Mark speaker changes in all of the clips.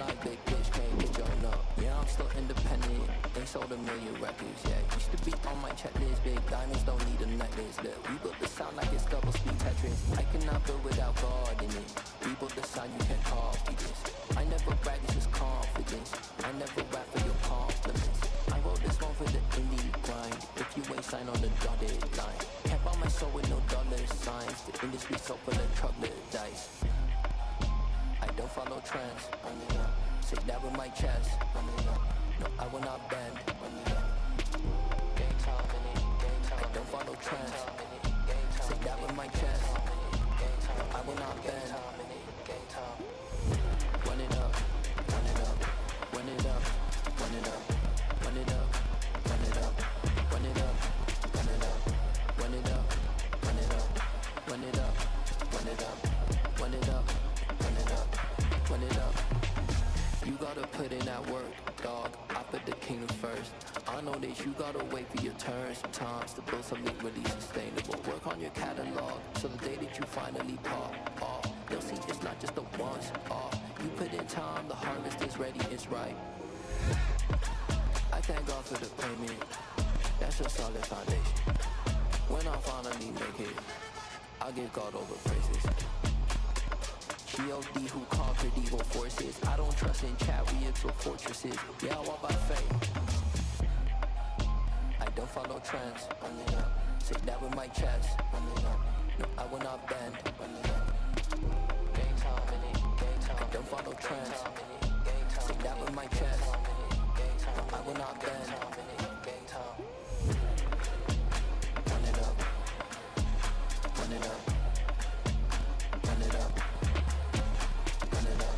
Speaker 1: like big bitch, can't get your nut. Yeah, I'm still independent, ain't sold a million records, yeah. Used to be on my checklist, big diamonds don't need a necklace. Look, we built the sound like it's double speed Tetris. I cannot build without God in it. We built the sound, you can't copy this. I never brag, it's just confidence. I never rap for your compliments. I wrote this one for the indie grind. If you ain't signed on the dotted line, can't buy my soul with no dollar signs. The industry so full of troglodytes. I don't follow trends. Say that with my chest. No, I will not bend. I don't follow trends. Say that with my chest. I will not bend. Run it up, run it up, run it up, run it up, run it up, run it up, run it up, run it up, run it up, run it up, run it up, run it up, run it up, run it up, run it up. You gotta put in that work, dog. I put the kingdom first. I know that you gotta wait for your turn sometimes to build something really sustainable. Work on your catalog, so the day that you finally pop off, you'll see it's not just a once off. You put in time, the harvest is ready, it's ripe. I thank God for the payment, that's a solid foundation. When I finally make it, I'll give God all the praises. G.O.D. who conquered evil forces. I don't trust in chariots or fortresses. Yeah, I walk by faith. I don't follow trends. Say that with my chest. No, I will not bend. I don't follow trends. Say that with my chest. No, I will not bend. Run it up. Run it up. Run it up. Run it up.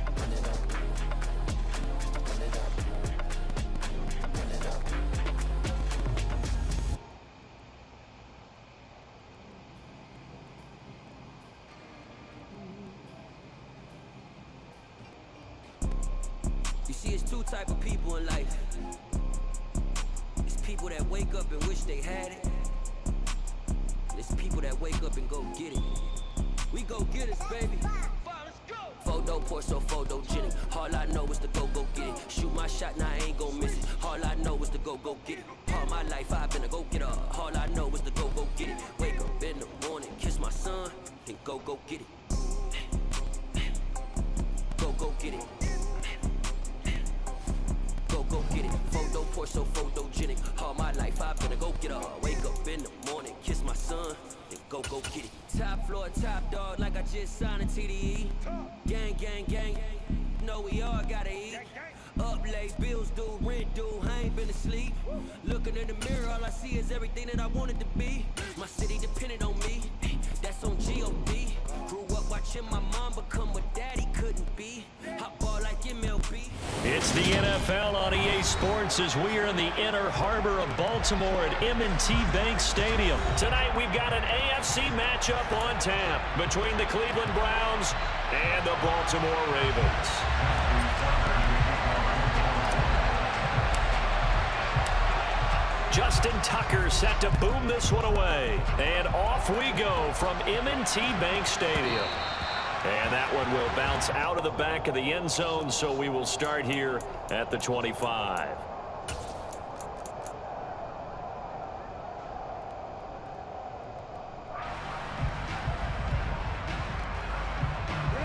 Speaker 1: Run it up. Run it up. Run it up.
Speaker 2: You see, it's two type of people in life. It's people that wake up and wish they had it. And it's people that wake up and go get it. We go get it, baby. Photo poor, so photogenic. All I know is to go get it. Shoot my shot, now I ain't gon' miss it. All I know is to go get it. All my life I've been a go-getter. All I know is to go get it. Wake up in the morning, kiss my son, and go get it. Go get it. Go get it. Photo poor, so photogenic. All my life I've been a go-getter. Wake up in the morning, kiss my son, and go get it. Top floor, top dog, like I just signed a TDE. Gang, gang, gang. Know we all gotta eat. Up late, bills due, rent due, I ain't been asleep. Looking in the mirror, all I see is everything that I wanted to be. My city depended on me, that's on G.O.D. Grew up watching my mom become what daddy couldn't be. Hot ball like MLB.
Speaker 3: It's the NFL on EA Sports as we are in the inner harbor of Baltimore at M&T Bank Stadium. Tonight we've got an AFC matchup on tap between the Cleveland Browns and the Baltimore Ravens. Justin Tucker set to boom this one away. And off we go from M&T Bank Stadium. And that one will bounce out of the back of the end zone, so we will start here at the 25.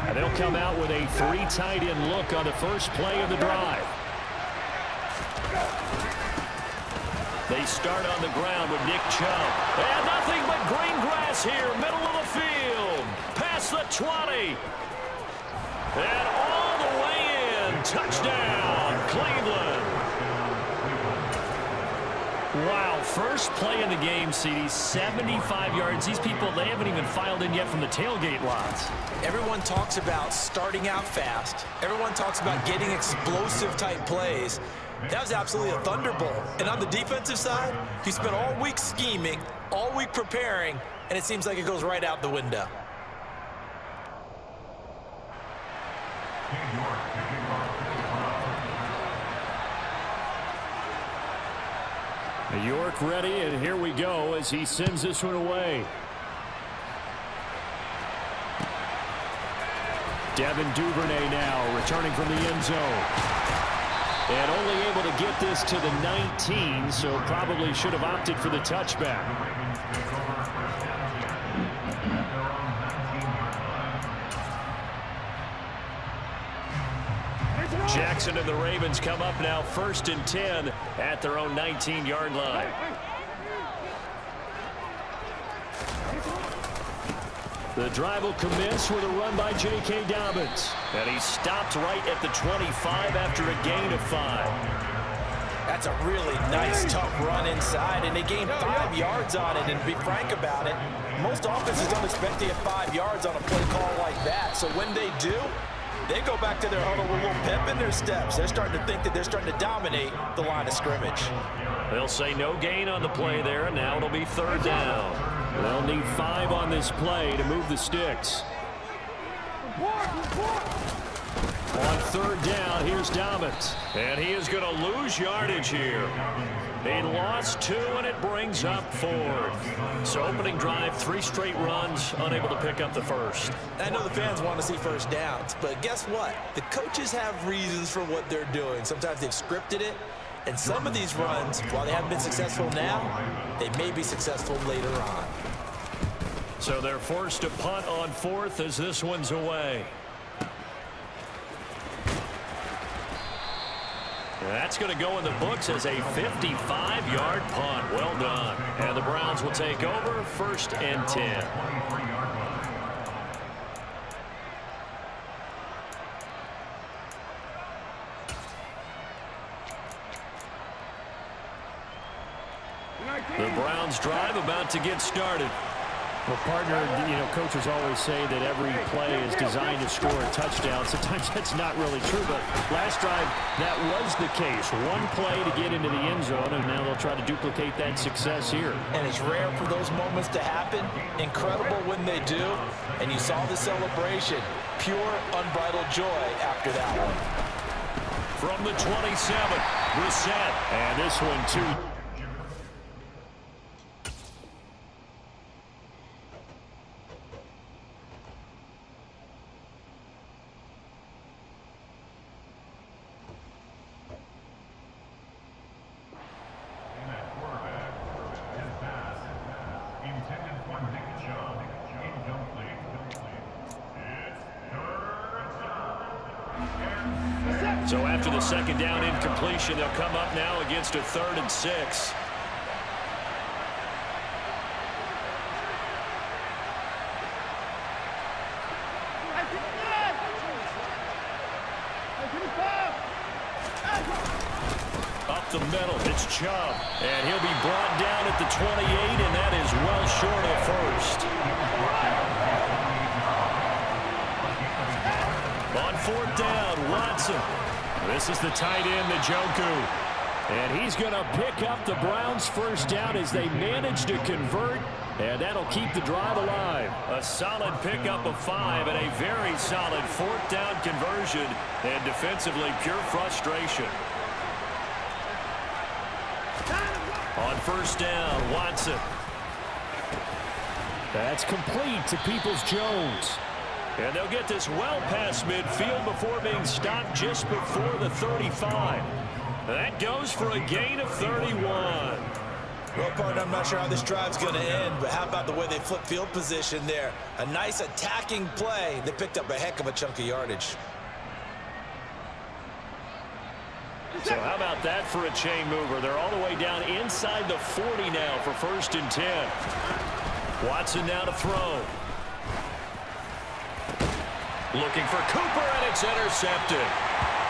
Speaker 3: And they'll come out with a three tight end look on the first play of the drive. They start on the ground with Nick Chubb. And nothing but green grass here, middle of the field. Past the 20. And all the way in. Touchdown, Cleveland. Wow, first play in the game, CD, 75 yards. These people, they haven't even filed in yet from the tailgate lots.
Speaker 4: Everyone talks about starting out fast. Everyone talks about getting explosive-type plays. That was absolutely a thunderbolt. And on the defensive side, he spent all week scheming, all week preparing, and it seems like it goes right out the window.
Speaker 3: York ready, and here we go as he sends this one away. Devin Duvernay now returning from the end zone. And only able to get this to the 19, so probably should have opted for the touchback. Jackson and the Ravens come up now 1st and 10 at their own 19-yard line. The drive will commence with a run by J.K. Dobbins. And he stopped right at the 25 after a gain of 5.
Speaker 4: That's a really nice, tough run inside, and they gained 5 yards on it. And to be frank about it, most offenses don't expect to get 5 yards on a play call like that. So when they do, they go back to their huddle with a little pep in their steps. They're starting to think that they're starting to dominate the line of scrimmage.
Speaker 3: They'll say no gain on the play there. Now it'll be 3rd down. They'll need 5 on this play to move the sticks. On 3rd down, here's Dobbins. And he is going to lose yardage here. He lost 2, and it brings up 4th. So opening drive, 3 straight runs, unable to pick up the first.
Speaker 4: I know the fans want to see first downs, but guess what? The coaches have reasons for what they're doing. Sometimes they've scripted it. And some of these runs, while they haven't been successful now, they may be successful later on.
Speaker 3: So they're forced to punt on 4th as this one's away. That's going to go in the books as a 55-yard punt. Well done. And the Browns will take over 1st and 10. The Browns drive about to get started.
Speaker 5: Well, partner, coaches always say that every play is designed to score a touchdown. Sometimes that's not really true, but last drive, that was the case. One play to get into the end zone, and now they'll try to duplicate that success here.
Speaker 4: And it's rare for those moments to happen. Incredible when they do. And you saw the celebration. Pure, unbridled joy after that one.
Speaker 3: From the 27, Brissett. And this one, too. So after the 2nd down incompletion, they'll come up now against a 3rd and 6. Up the middle, it's Chubb. And he'll be brought down at the 28, and that is well short of 1st. On 4th down, Watson. This is the tight end, Njoku. And he's going to pick up the Browns' 1st down as they manage to convert. And that'll keep the drive alive. A solid pickup of 5 and a very solid 4th down conversion. And defensively, pure frustration. On 1st down, Watson. That's complete to Peoples-Jones. And they'll get this well past midfield before being stopped just before the 35. That goes for a gain of 31.
Speaker 4: Well, partner, I'm not sure how this drive's going to end, but how about the way they flip field position there? A nice attacking play. They picked up a heck of a chunk of yardage.
Speaker 3: So how about that for a chain mover? They're all the way down inside the 40 now for 1st and 10. Watson now to throw. Looking for Cooper, and it's intercepted.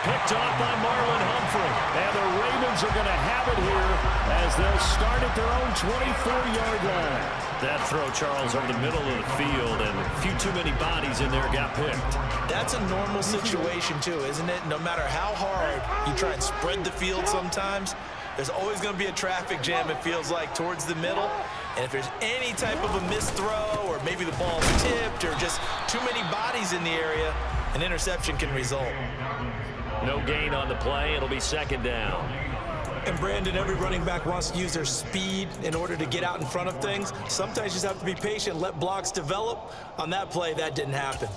Speaker 3: Picked off by Marlon Humphrey. And the Ravens are going to have it here as they'll start at their own 24-yard line. That throw, Charles, over the middle of the field, and a few too many bodies in there got picked.
Speaker 4: That's a normal situation, too, isn't it? No matter how hard you try and spread the field sometimes, there's always going to be a traffic jam, it feels like, towards the middle. And if there's any type of a missed throw, or maybe the ball's tipped, or just too many bodies in the area, an interception can result.
Speaker 3: No gain on the play. It'll be 2nd down.
Speaker 4: And Brandon, every running back wants to use their speed in order to get out in front of things. Sometimes you just have to be patient, let blocks develop. On that play, that didn't happen.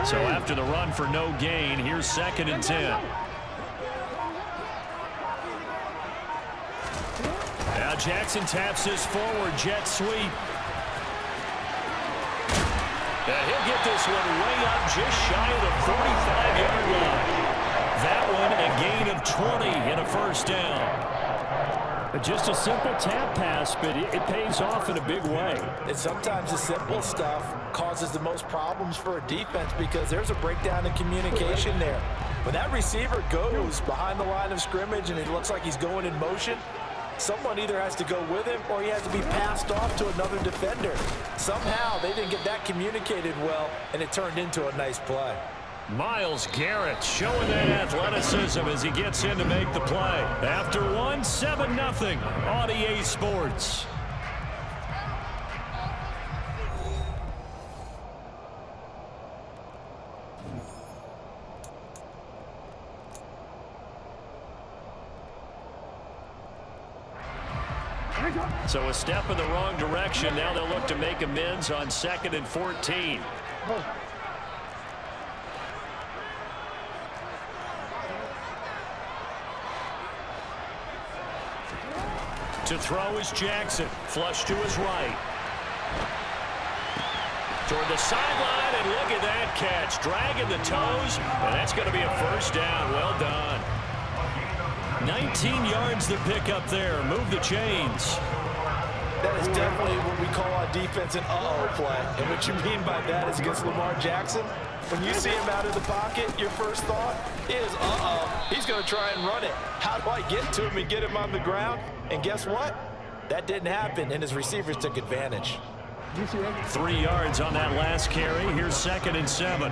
Speaker 3: So after the run for no gain, here's 2nd and 10. Now Jackson taps this forward jet sweep. And he'll get this one way up just shy of the 45-yard line. That one a gain of 20 and a first down. Just a simple tap pass, but it pays off in a big way.
Speaker 4: And sometimes the simple stuff causes the most problems for a defense because there's a breakdown in communication there. When that receiver goes behind the line of scrimmage and it looks like he's going in motion, someone either has to go with him or he has to be passed off to another defender. Somehow they didn't get that communicated well, and it turned into a nice play.
Speaker 3: Myles Garrett showing that athleticism as he gets in to make the play. After one, 7-0 on EA Sports. So a step in the wrong direction. Now they'll look to make amends on 2nd and 14. To throw is Jackson. Flush to his right. Toward the sideline, and look at that catch. Dragging the toes, and that's going to be a first down. Well done. 19 yards to pick up there. Move the chains.
Speaker 4: That is definitely what we call on defense an uh-oh play. And what you mean by that is against Lamar Jackson, when you see him out of the pocket, your first thought is, uh-oh, he's going to try and run it. How do I get to him and get him on the ground? And guess what? That didn't happen, and his receivers took advantage.
Speaker 3: 3 yards on that last carry. Here's 2nd and 7.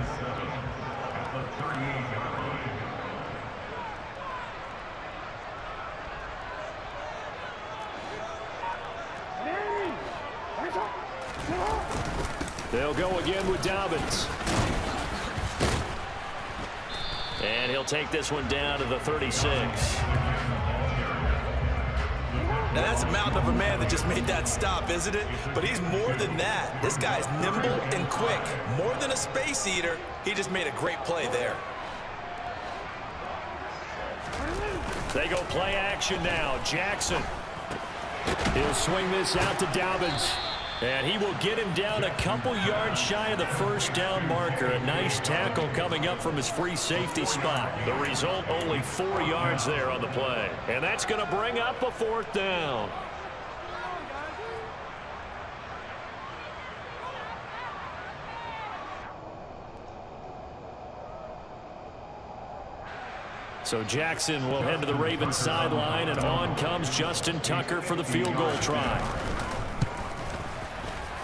Speaker 3: They'll go again with Dobbins. And he'll take this one down to the 36.
Speaker 4: Now that's a mountain of a man that just made that stop, isn't it? But he's more than that. This guy's nimble and quick. More than a space eater, he just made a great play there.
Speaker 3: They go play action now. Jackson. He'll swing this out to Dobbins. And he will get him down a couple yards shy of the first down marker. A nice tackle coming up from his free safety spot. The result, only 4 yards there on the play. And that's going to bring up a 4th down. So Jackson will head to the Ravens sideline, and on comes Justin Tucker for the field goal try.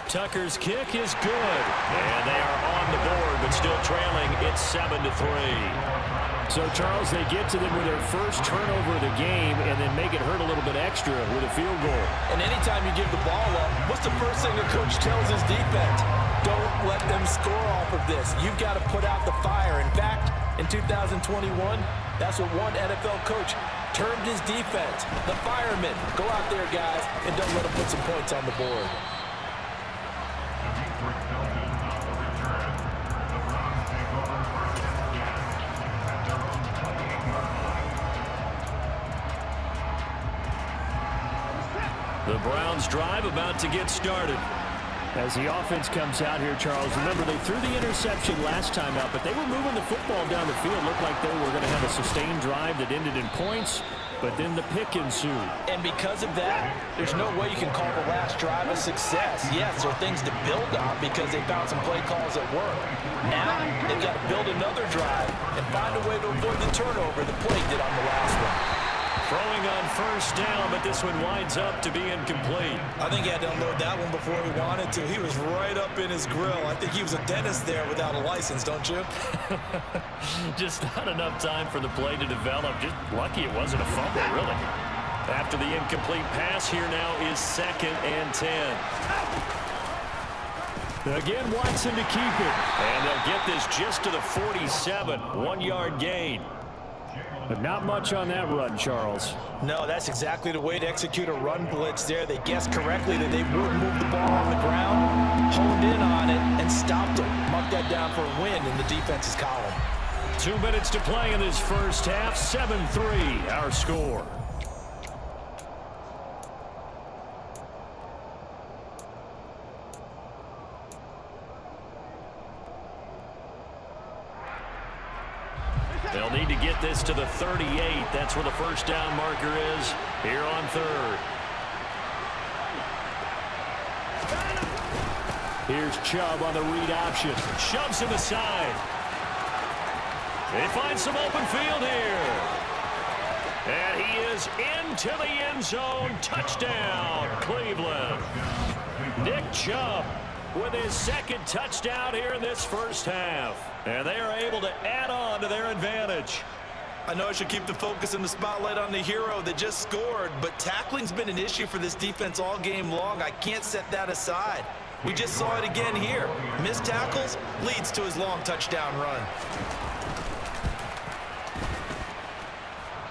Speaker 3: Tucker's kick is good, and they are on the board, but still trailing. It's 7-3.
Speaker 5: So, Charles, they get to them with their first turnover of the game and then make it hurt a little bit extra with a field goal.
Speaker 4: And anytime you give the ball up, what's the first thing the coach tells his defense? Don't let them score off of this. You've got to put out the fire. In fact, in 2021, that's what one NFL coach termed his defense. The firemen. Go out there, guys, and don't let them put some points on the board.
Speaker 3: The Browns drive about to get started.
Speaker 5: As the offense comes out here, Charles, remember they threw the interception last time out, but they were moving the football down the field. Looked like they were going to have a sustained drive that ended in points, but then the pick ensued.
Speaker 4: And because of that, there's no way you can call the last drive a success. Yes, there are things to build on because they found some play calls that work. Now, they've got to build another drive and find a way to avoid the turnover the play did on the last one.
Speaker 3: Throwing on first down, but this one winds up to be incomplete.
Speaker 4: I think he had to unload that one before he wanted to. He was right up in his grill. I think he was a dentist there without a license, don't you?
Speaker 3: Just not enough time for the play to develop. Just lucky it wasn't a fumble, really. After the incomplete pass, here now is 2nd and 10. Again, Watson to keep it. And they'll get this just to the 47. 1-yard gain.
Speaker 5: But not much on that run, Charles.
Speaker 4: No, that's exactly the way to execute a run blitz there. They guessed correctly that they would move the ball on the ground, honed in on it, and stopped it. Mark that down touchdown for a win in the defense's column.
Speaker 3: 2 minutes to play in this first half. 7-3 our score. They'll need to get this to the 38. That's where the first down marker is here on third. Here's Chubb on the read option. Shoves him aside. They find some open field here. And he is into the end zone. Touchdown, Cleveland. Nick Chubb with his second touchdown here in this first half. And they are able to add on to their advantage.
Speaker 4: I know I should keep the focus and the spotlight on the hero that just scored, but tackling's been an issue for this defense all game long. I can't set that aside. We just saw it again here. Missed tackles leads to his long touchdown run.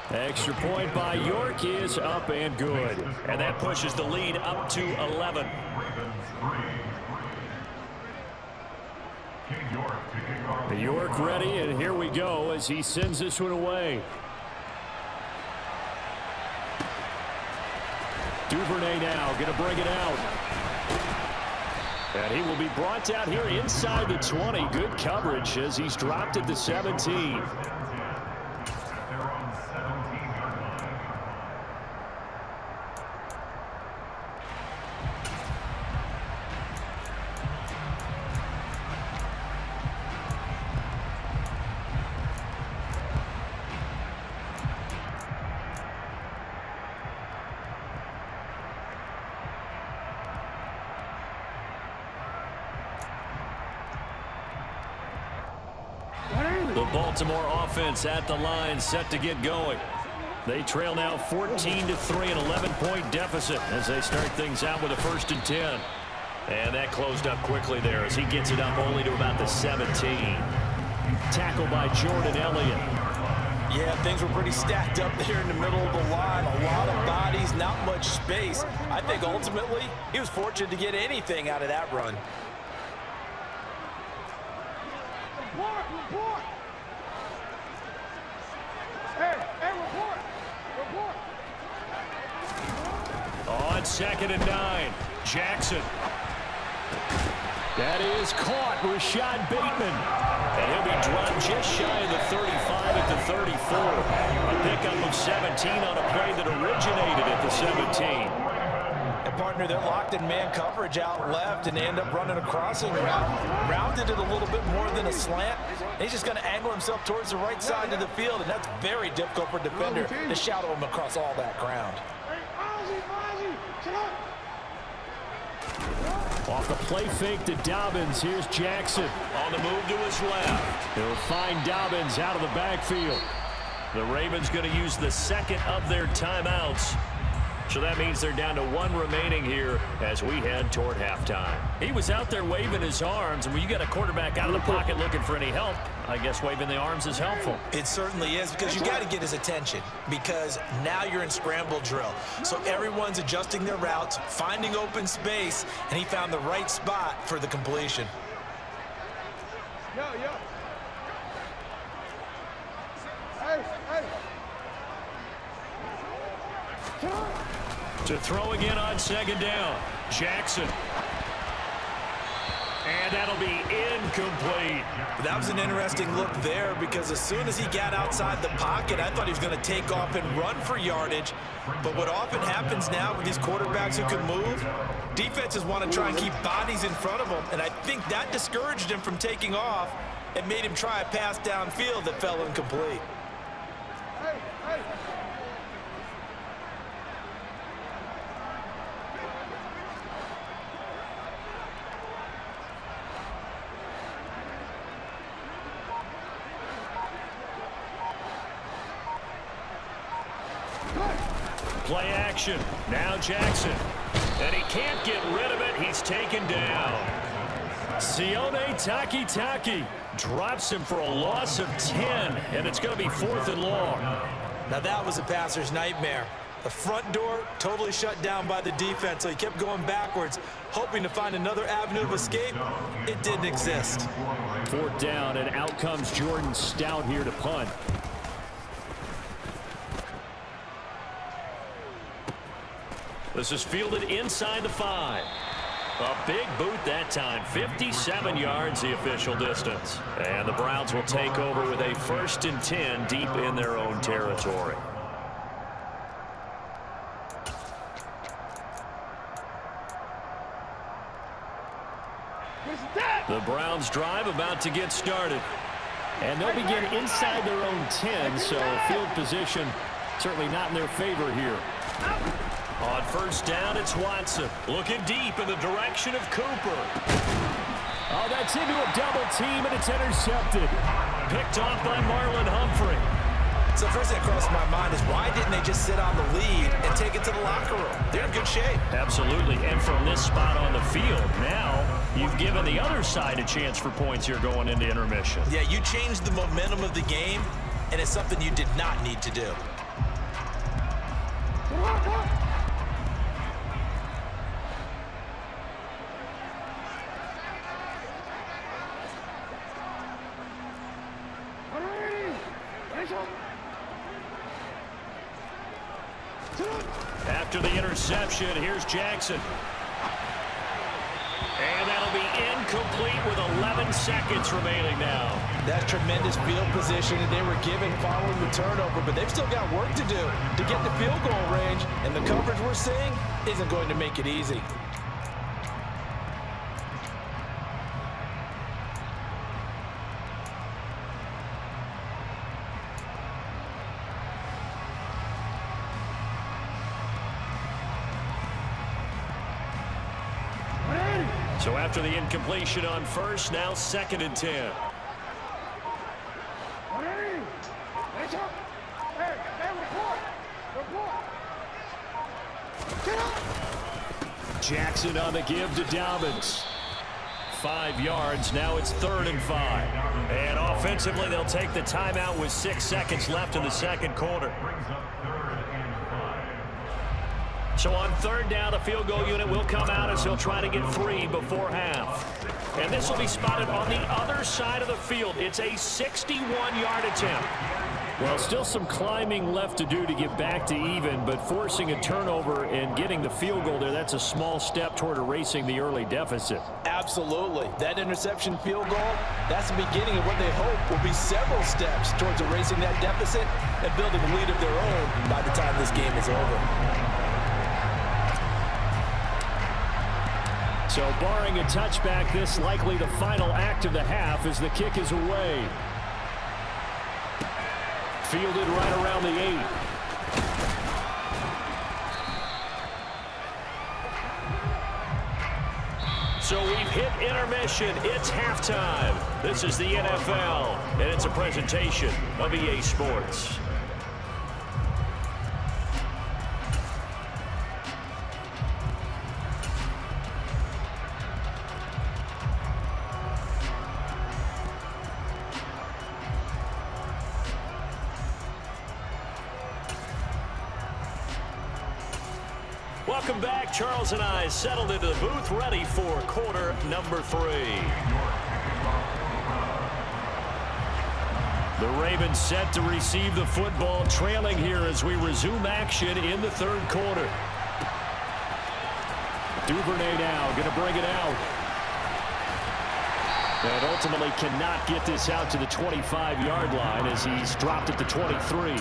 Speaker 3: Extra point by York is up and good. And that pushes the lead up to 11. York ready, and here we go as he sends this one away. Duvernay now going to bring it out. And he will be brought down here inside the 20. Good coverage as he's dropped at the 17. The Baltimore offense at the line, set to get going. They trail now 14-3, an 11-point deficit as they start things out with a 1st and 10. And that closed up quickly there as he gets it up only to about the 17. Tackle by Jordan Elliott.
Speaker 4: Yeah, things were pretty stacked up there in the middle of the line. A lot of bodies, not much space. I think ultimately he was fortunate to get anything out of that run.
Speaker 6: Report! Hey, report!
Speaker 3: On 2nd and 9, Jackson. That is caught, Rashad Bateman. And he'll be dropped just shy of the 35 at the 34. A pickup of 17 on a play that originated at the 17.
Speaker 4: And partner, they're locked in man coverage out left, and they end up running a crossing route. Rounded it a little bit more than a slant. He's just going to angle himself towards the right side of the field, and that's very difficult for a defender to shadow him across all that ground.
Speaker 3: Off the play fake to Dobbins, here's Jackson. On the move to his left. He'll find Dobbins out of the backfield. The Ravens going to use the second of their timeouts. So that means they're down to 1 remaining here as we head toward halftime. He was out there waving his arms, and when you get a quarterback out of the pocket looking for any help, I guess waving the arms is helpful.
Speaker 4: It certainly is, because you got to get his attention, because now you're in scramble drill. So everyone's adjusting their routes, finding open space, and he found the right spot for the completion.
Speaker 6: Yo. Hey.
Speaker 3: To throw again on 2nd down, Jackson. And that'll be incomplete.
Speaker 4: That was an interesting look there, because as soon as he got outside the pocket, I thought he was going to take off and run for yardage. But what often happens now with these quarterbacks who can move, defenses want to try and keep bodies in front of them, and I think that discouraged him from taking off and made him try a pass downfield that fell incomplete.
Speaker 6: Hey.
Speaker 3: Play action. Now Jackson. And he can't get rid of it. He's taken down. Sione Takitaki drops him for a loss of 10. And it's going to be 4th and long.
Speaker 4: Now that was a passer's nightmare. The front door totally shut down by the defense, so he kept going backwards, hoping to find another avenue of escape. It didn't exist.
Speaker 5: 4th down, and out comes Jordan Stout here to punt.
Speaker 3: This is fielded inside the 5. A big boot that time. 57 yards the official distance. And the Browns will take over with a 1st and 10 deep in their own territory. The Browns drive about to get started.
Speaker 5: And they'll begin inside their own 10, so field position certainly not in their favor here.
Speaker 3: On 1st down, it's Watson. Looking deep in the direction of Cooper.
Speaker 5: Oh, that's into a double team, and it's intercepted.
Speaker 3: Picked off by Marlon Humphrey.
Speaker 4: So first thing that crossed my mind is why didn't they just sit on the lead and take it to the locker room? They're in good shape.
Speaker 3: Absolutely. And from this spot on the field, now you've given the other side a chance for points here going into intermission.
Speaker 4: Yeah, you changed the momentum of the game, and it's something you did not need to do.
Speaker 3: After the interception, here's Jackson. And that'll be incomplete with 11 seconds remaining now.
Speaker 4: That's tremendous field position that they were given following the turnover, but they've still got work to do to get the field goal range, and the coverage we're seeing isn't going to make it easy.
Speaker 3: So after the incompletion on 1st, now 2nd and 10.
Speaker 5: Jackson on the give to Dobbins. 5 yards. Now it's 3rd and 5.
Speaker 3: And offensively, they'll take the timeout with 6 seconds left in the 2nd quarter. So on 3rd down, the field goal unit will come out as he'll try to get 3 before half. And this will be spotted on the other side of the field. It's a 61-yard attempt.
Speaker 5: Well, still some climbing left to do to get back to even, but forcing a turnover and getting the field goal there, that's a small step toward erasing the early deficit.
Speaker 4: Absolutely. That interception field goal, that's the beginning of what they hope will be several steps towards erasing that deficit and building a lead of their own by the time this game is over.
Speaker 5: So barring a touchback, this likely the final act of the half as the kick is away. Fielded right around the 8.
Speaker 3: So we've hit intermission. It's halftime. This is the NFL, and it's a presentation of EA Sports. Welcome back. Charles and I settled into the booth, ready for quarter number 3. The Ravens set to receive the football, trailing here as we resume action in the 3rd quarter.
Speaker 5: Duvernay now going to bring it out. And ultimately cannot get this out to the 25-yard line as he's dropped at the 23.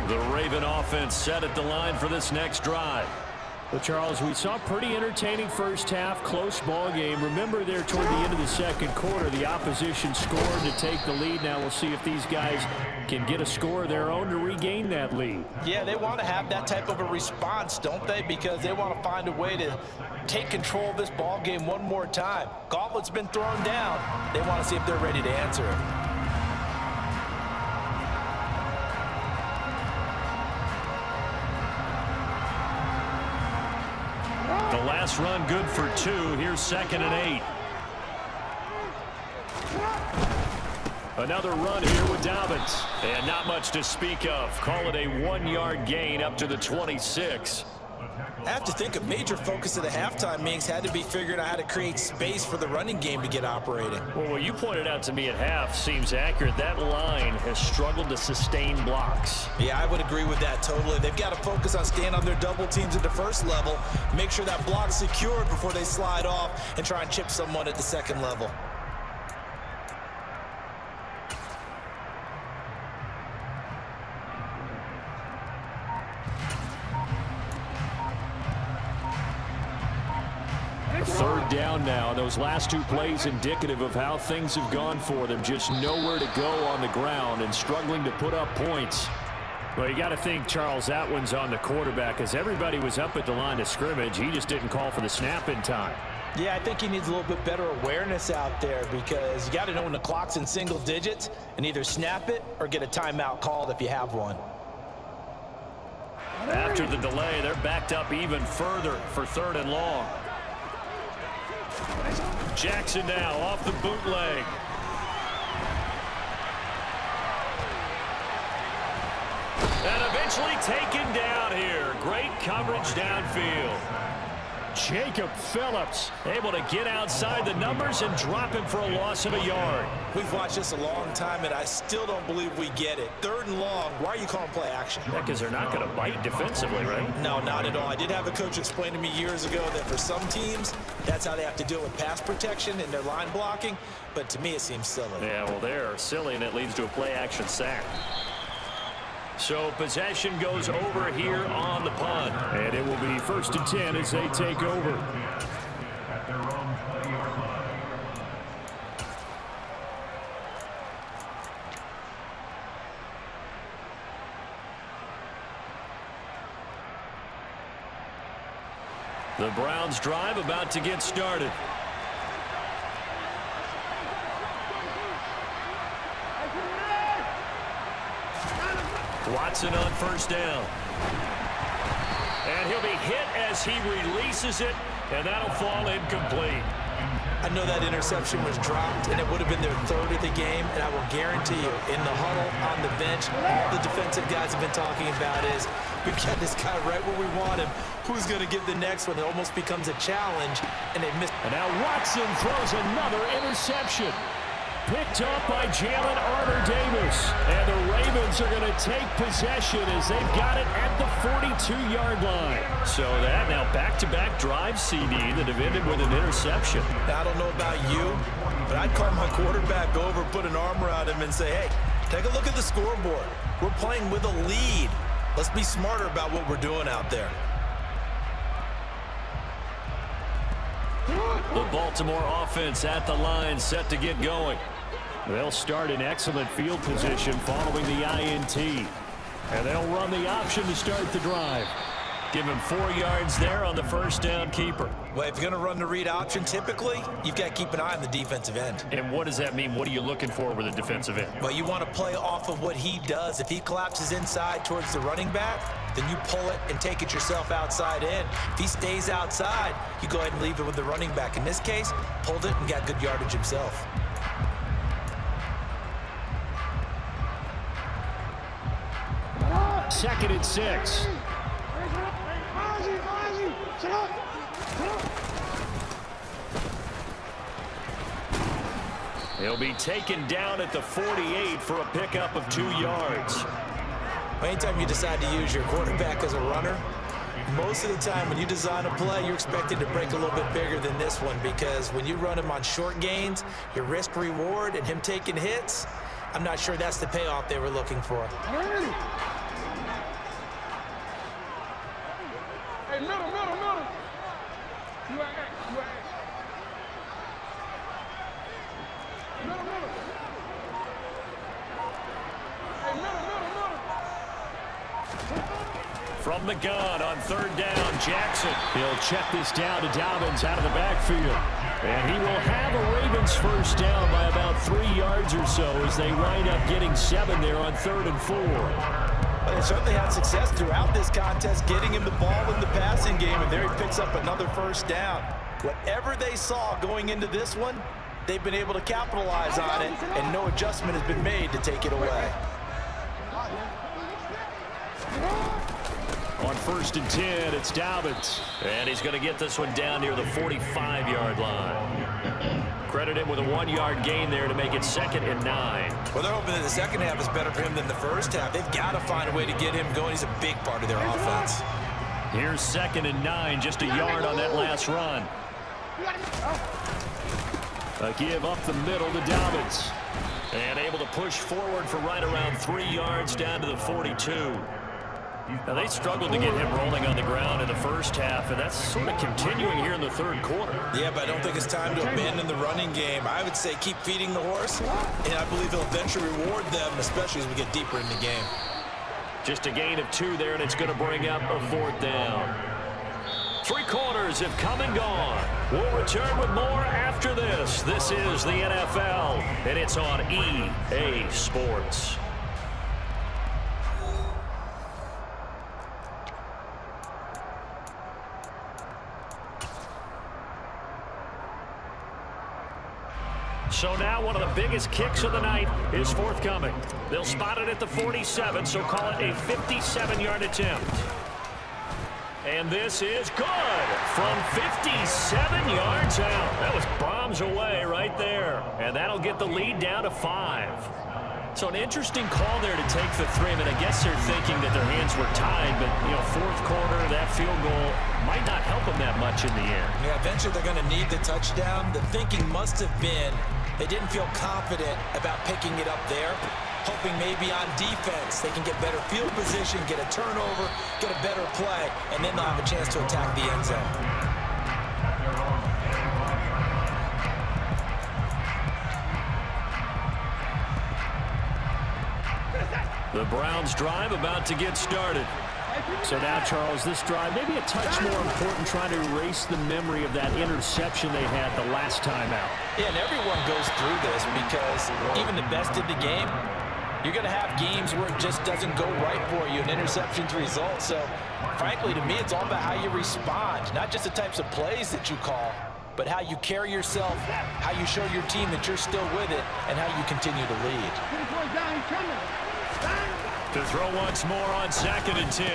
Speaker 3: The Raven offense set at the line for this next drive.
Speaker 5: Well, Charles, we saw pretty entertaining first half, close ball game. Remember there toward the end of the 2nd quarter, the opposition scored to take the lead. Now we'll see if these guys can get a score of their own to regain that lead.
Speaker 4: Yeah, they want to have that type of a response, don't they? Because they want to find a way to take control of this ball game one more time. Gauntlet's been thrown down. They want to see if they're ready to answer it.
Speaker 3: The last run good for 2. Here's 2nd and 8. Another run here with Dobbins. And not much to speak of. Call it a 1-yard gain up to the 26.
Speaker 4: I have to think a major focus of the halftime meetings had to be figuring out how to create space for the running game to get operating.
Speaker 3: Well, what you pointed out to me at half seems accurate. That line has struggled to sustain blocks.
Speaker 4: Yeah, I would agree with that totally. They've got to focus on staying on their double teams at the first level, make sure that block's secured before they slide off and try and chip someone at the second level.
Speaker 3: Third down now. Those last two plays indicative of how things have gone for them. Just nowhere to go on the ground and struggling to put up points.
Speaker 5: Well, you got to think, Charles, that one's on the quarterback, as everybody was up at the line of scrimmage. He just didn't call for the snap in time.
Speaker 4: Yeah, I think he needs a little bit better awareness out there, because you got to know when the clock's in single digits and either snap it or get a timeout called if you have one.
Speaker 3: After the delay, they're backed up even further for 3rd and long. Jackson now off the bootleg. And eventually taken down here. Great coverage downfield. Jacob Phillips able to get outside the numbers and drop him for a loss of a yard.
Speaker 4: We've watched this a long time, and I still don't believe we get it. 3rd and long, why are you calling play action?
Speaker 3: Yeah, because they're not going to bite defensively, right?
Speaker 4: No, not at all. I did have a coach explain to me years ago that for some teams, that's how they have to deal with pass protection and their line blocking, but to me it seems silly.
Speaker 3: Yeah, well, they're silly, and it leads to a play action sack. So possession goes over here on the punt.
Speaker 5: And it will be 1st and 10 as they take over.
Speaker 3: The Browns drive about to get started. Watson on 1st down. And he'll be hit as he releases it, and that'll fall incomplete.
Speaker 4: I know that interception was dropped, and it would have been their 3rd of the game, and I will guarantee you, in the huddle, on the bench, all the defensive guys have been talking about is, we've got this guy right where we want him. Who's going to get the next one? It almost becomes a challenge, and they missed.
Speaker 5: And now Watson throws another interception. Picked up by Jalen Armour-Davis. And the Ravens are going to take possession as they've got it at the 42-yard line.
Speaker 3: So that now back-to-back drive CD that have ended with an interception.
Speaker 4: Now, I don't know about you, but I'd call my quarterback over, put an arm around him, and say, hey, take a look at the scoreboard. We're playing with a lead. Let's be smarter about what we're doing out there.
Speaker 3: The Baltimore offense at the line, set to get going.
Speaker 5: They'll start in excellent field position following the INT. And they'll run the option to start the drive.
Speaker 3: Give him 4 yards there on the 1st down keeper.
Speaker 4: Well, if you're going to run the read option, typically, you've got to keep an eye on the defensive end.
Speaker 3: And what does that mean? What are you looking for with a defensive end?
Speaker 4: Well, you want to play off of what he does. If he collapses inside towards the running back, then you pull it and take it yourself outside in. If he stays outside, you go ahead and leave it with the running back. In this case, pulled it and got good yardage himself.
Speaker 5: Second and 6.
Speaker 3: He'll be taken down at the 48 for a pickup of 2 yards.
Speaker 4: Anytime you decide to use your quarterback as a runner, most of the time when you design a play, you're expected to break a little bit bigger than this one, because when you run him on short gains, your risk reward and him taking hits, I'm not sure that's the payoff they were looking for.
Speaker 6: Hey, middle. You at X. Middle. Hey, middle.
Speaker 3: From the gun on 3rd down, Jackson.
Speaker 5: He'll check this down to Dobbins out of the backfield. And he will have a Ravens 1st down by about 3 yards or so as they wind up getting 7 there on 3rd and 4.
Speaker 4: But they certainly had success throughout this contest, getting him the ball in the passing game, and there he picks up another 1st down. Whatever they saw going into this one, they've been able to capitalize on it, and no adjustment has been made to take it away.
Speaker 3: On 1st and 10, it's Dobbins. And he's going to get this one down near the 45-yard line. Credit him with a 1-yard gain there to make it 2nd and 9.
Speaker 4: Well, they're hoping that the second half is better for him than the first half. They've got to find a way to get him going. He's a big part of their offense.
Speaker 3: Here's 2nd and 9, just a yard on that last run. A give up the middle to Dobbins. And able to push forward for right around 3 yards down to the 42. Now, they struggled to get him rolling on the ground in the first half, and that's sort of continuing here in the third quarter.
Speaker 4: Yeah, but I don't think it's time to abandon the running game. I would say keep feeding the horse, and I believe he'll eventually reward them, especially as we get deeper in the game.
Speaker 3: Just a gain of 2 there, and it's going to bring up a 4th down. 3 quarters have come and gone. We'll return with more after this. This is the NFL, and it's on EA Sports. So now one of the biggest kicks of the night is forthcoming. They'll spot it at the 47, so call it a 57-yard attempt. And this is good from 57 yards out. That was bombs away right there. And that'll get the lead down to 5. So an interesting call there to take the 3. I mean, I guess they're thinking that their hands were tied, but, you know, fourth quarter, that field goal might not help them that much in the end.
Speaker 4: Yeah, eventually they're going to need the touchdown. The thinking must have been they didn't feel confident about picking it up there, hoping maybe on defense they can get better field position, get a turnover, get a better play, and then they'll have a chance to attack the end zone.
Speaker 3: The Browns drive about to get started.
Speaker 5: So now, Charles, this drive maybe a touch more important, trying to erase the memory of that interception they had the last time out.
Speaker 4: Yeah, and everyone goes through this because even the best in the game, you're going to have games where it just doesn't go right for you, and interceptions result. So, frankly, to me, it's all about how you respond, not just the types of plays that you call, but how you carry yourself, how you show your team that you're still with it, and how you continue to lead.
Speaker 3: To throw once more on 2nd and 10.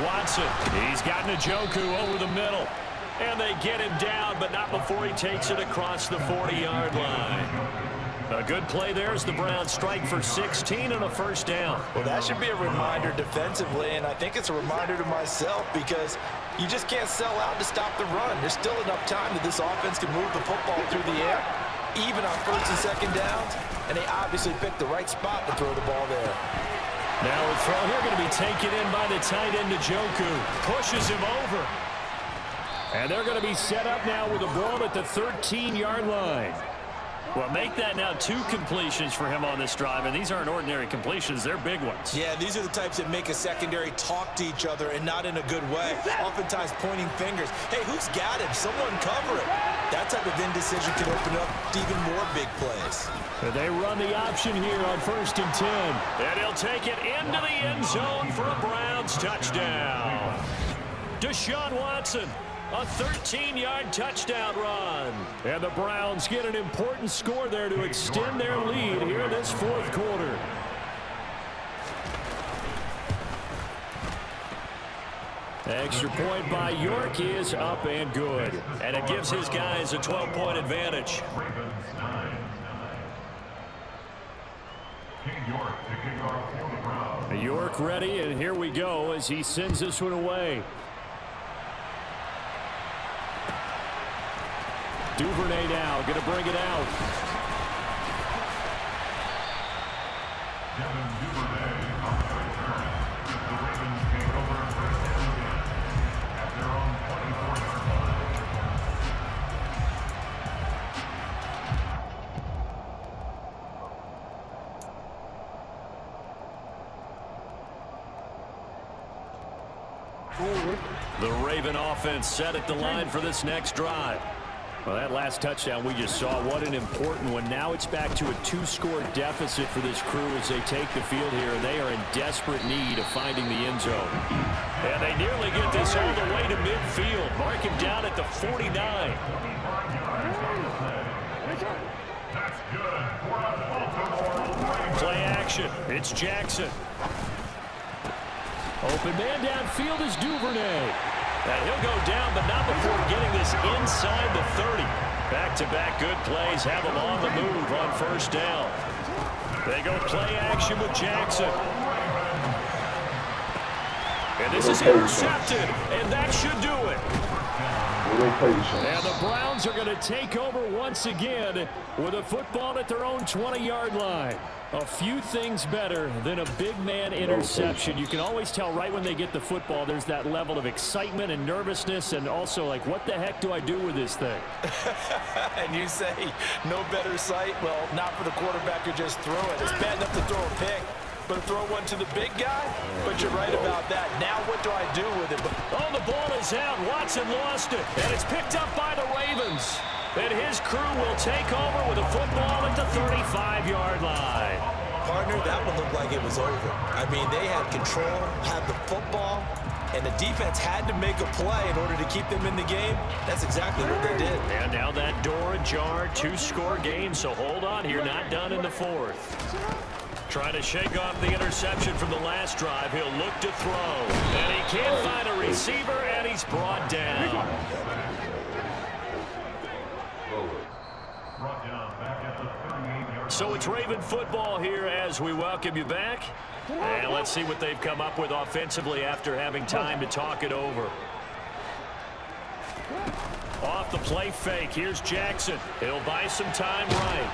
Speaker 3: Watson, he's got Njoku over the middle. And they get him down, but not before he takes it across the 40-yard line. A good play there as the Browns strike for 16 and a first down.
Speaker 4: Well, that should be a reminder defensively, and I think it's a reminder to myself because you just can't sell out to stop the run. There's still enough time that this offense can move the football through the air, even on 1st and 2nd downs, and they obviously picked the right spot to throw the ball there.
Speaker 3: Now a throw here going to be taken in by the tight end Njoku. Pushes him over. And they're going to be set up now with a ball at the 13-yard line. Well, make that now 2 completions for him on this drive, and these aren't ordinary completions. They're big ones.
Speaker 4: Yeah, these are the types that make a secondary talk to each other and not in a good way, oftentimes pointing fingers. Hey, who's got him? Someone cover it. That type of indecision can open up to even more big plays.
Speaker 3: And they run the option here on 1st and 10. And he'll take it into the end zone for a Browns touchdown. Deshaun Watson. A 13-yard touchdown run. And the Browns get an important score there to extend their lead here in this fourth quarter. Extra point by York is up and good. And it gives his guys a 12-point advantage. York ready, and here we go as he sends this one away. Duvernay now going to bring it out. The Raven offense set at the line for this next drive. Well, that last touchdown we just saw, what an important one. Now it's back to a 2-score deficit for this crew as they take the field here. They are in desperate need of finding the end zone. And they nearly get this all the way to midfield. Mark him down at the 49. Play action. It's Jackson.
Speaker 5: Open man downfield is Duvernay.
Speaker 3: And he'll go down, but not before getting this inside the 30. Back-to-back good plays have him on the move on first down. They go play action with Jackson. And this is intercepted, and that should do it.
Speaker 5: And the Browns are going to take over once again with a football at their own 20-yard line. A few things better than a big man interception. You can always tell right when they get the football, there's that level of excitement and nervousness, and also like, what the heck do I do with this thing?
Speaker 4: And you say no better sight? Well, not for the quarterback who just threw it. It's bad enough to throw a pick, but to throw one to the big guy? But you're right about that. Now what do I do with it?
Speaker 3: Oh, the ball is out. Watson lost it, and it's picked up by the Ravens. And his crew will take over with a football at the 35-yard line.
Speaker 4: Partner, that one looked like it was over. I mean, they had control, had the football, and the defense had to make a play in order to keep them in the game. That's exactly what they did.
Speaker 3: And now that door ajar, 2-score game, so hold on here, not done in the fourth. Trying to shake off the interception from the last drive. He'll look to throw. And he can't find a receiver, and he's brought down. So it's Raven football here as we welcome you back. And let's see what they've come up with offensively after having time to talk it over. Off the play fake, here's Jackson. He'll buy some time right.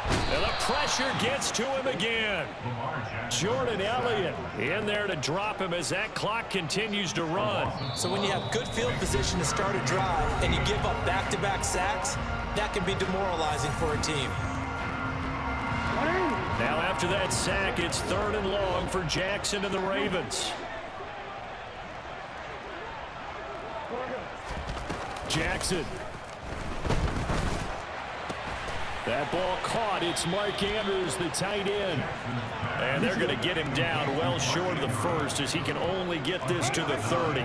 Speaker 3: And the pressure gets to him again. Jordan Elliott in there to drop him as that clock continues to run.
Speaker 4: So when you have good field position to start a drive and you give up back-to-back sacks, that can be demoralizing for a team.
Speaker 3: Now after that sack, it's 3rd and long for Jackson and the Ravens.
Speaker 5: Jackson. That ball caught. It's Mark Andrews, the tight end.
Speaker 3: And they're going to get him down well short of the first as he can only get this to the 30.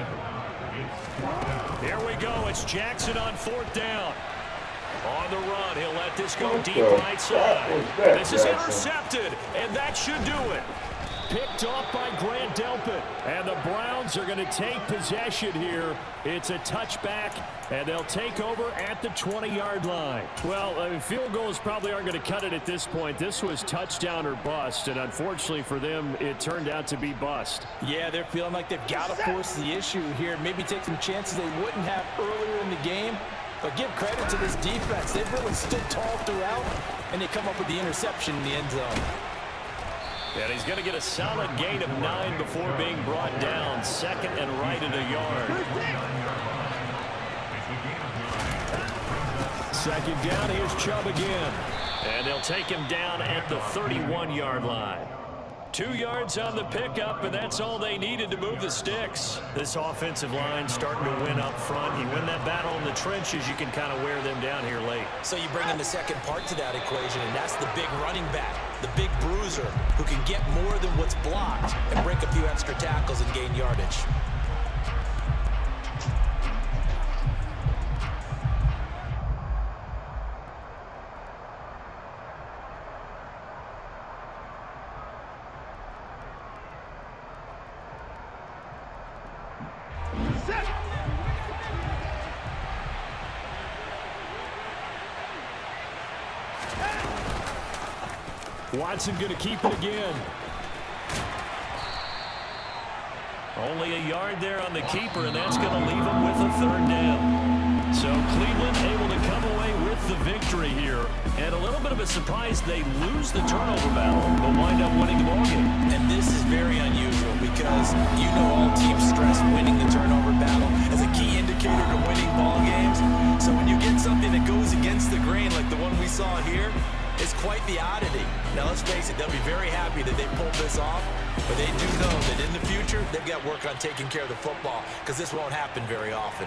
Speaker 3: Here we go. It's Jackson on 4th down. On the run, he'll let this go deep right side. This is intercepted, and that should do it.
Speaker 5: Picked off by Grant Delpit. And the Browns are going to take possession here. It's a touchback, and they'll take over at the 20-yard line. Well, I mean, field goals probably aren't going to cut it at this point. This was touchdown or bust, and unfortunately for them, it turned out to be bust.
Speaker 4: Yeah, they're feeling like they've got to force the issue here. Maybe take some chances they wouldn't have earlier in the game. But give credit to this defense. They've really stood tall throughout, and they come up with the interception in the end zone.
Speaker 3: And he's going to get a solid gain of 9 before being brought down. 2nd and right at a yard.
Speaker 5: 2nd down, here's Chubb again.
Speaker 3: And they'll take him down at the 31-yard line. 2 yards on the pickup, and that's all they needed to move the sticks. This offensive line starting to win up front. You win that battle in the trenches, you can kind of wear them down here late.
Speaker 4: So you bring in the second part to that equation, and that's the big running back, the big bruiser, who can get more than what's blocked and break a few extra tackles and gain yardage.
Speaker 5: Watson going to keep it again.
Speaker 3: Only a yard there on the keeper, and that's going to leave him with a 3rd down. So Cleveland able to come away with the victory here. And a little bit of a surprise, they lose the turnover battle, but wind up winning the ballgame.
Speaker 4: And this is very unusual because you know all teams stress winning the turnover battle as a key indicator to winning ball games. So when you get something that goes against the grain like the one we saw here, it's quite the oddity. Now, let's face it, they'll be very happy that they pulled this off, but they do know that in the future, they've got work on taking care of the football because this won't happen very often.